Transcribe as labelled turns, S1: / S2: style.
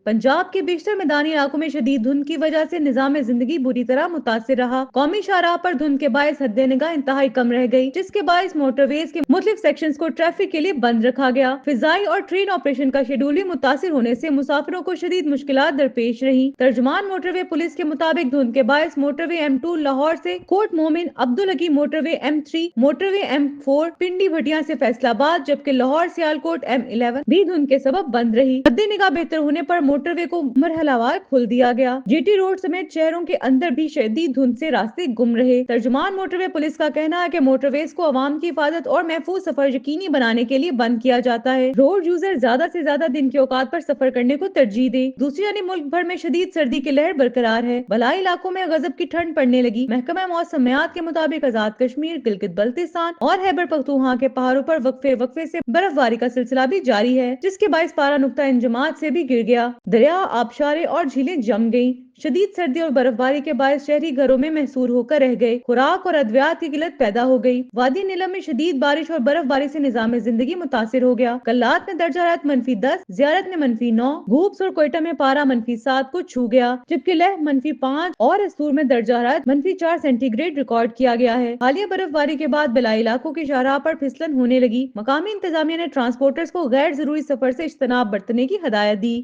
S1: पंजाब के बेशतर मैदानी इलाकों में शदीद धुंध की वजह से निजाम जिंदगी बुरी तरह मुतासिर रहा। कौमी शाहराह पर धुंध के बायस हद्दे निगाह इंतहाई कम रह गई, जिसके बायस मोटरवेज के मुख्तलिफ सेक्शंस को ट्रैफिक के लिए बंद रखा गया। फिजाई और ट्रेन ऑपरेशन का शेड्यूल भी मुतासिर होने से मुसाफिरों को शदीद मुश्किलात दरपेश रही। तर्जुमान मोटरवे पुलिस के मुताबिक धुंध के बायस मोटरवे M2 लाहौर से कोट मोमिन, अब्दुल हकीम मोटरवे M3, मोटरवे M4 पिंडी भटिया से फैसलाबाद, जबकि लाहौर सियालकोट M11 भी धुंध के सबब बंद रही। हद्दे निगाह बेहतर होने पर मोटरवे को मरहलावार खोल दिया गया। GT रोड समेत शहरों के अंदर भी शदीद धुंध से रास्ते गुम रहे। तर्जुमान मोटरवे पुलिस का कहना है कि मोटरवेज को अवाम की हिफाजत और महफूज सफर यकीनी बनाने के लिए बंद किया जाता है। रोड यूजर ज्यादा से ज्यादा दिन के औकात पर सफर करने को तरजीह दे। दूसरी जानिब मुल्क भर में शदीद सर्दी की लहर बरकरार है। बलाई इलाकों में गजब की ठंड पड़ने लगी। महकमा मौसमियात के मुताबिक आजाद कश्मीर, गिलगित बल्तिस्तान और खैबर पख्तूनख्वा के पहाड़ों पर वक्फे वक्फे से बर्फबारी का सिलसिला भी जारी है, जिसके बायस पारा नुक्ता इंजमात से भी गिर गया। दरिया, आबशारे और झीलें जम गईं। शदीद सर्दी और बर्फबारी के बायस शहरी घरों में महसूर होकर रह गए। खुराक और अद्वियात की किल्लत पैदा हो गई। वादी नीलम में शदीद बारिश और बर्फबारी से निजाम जिंदगी मुतासिर हो गया। कल्लात में दर्जा हरारत -10, ज़ियारत में -9, घूप्स और कोयटा में पारा -7 को छू गया, जबकि लेह -5 और अस्तूर में दर्जा हरारत -4 सेंटीग्रेड रिकॉर्ड किया गया है। हालिया बर्फबारी के बाद बिलाई इलाकों की शाहराह पर फिसलन होने लगी। मकामी इंतजामिया ने ट्रांसपोर्टर्स को गैर जरूरी सफर से इज्तनाब बरतने की हदायत दी।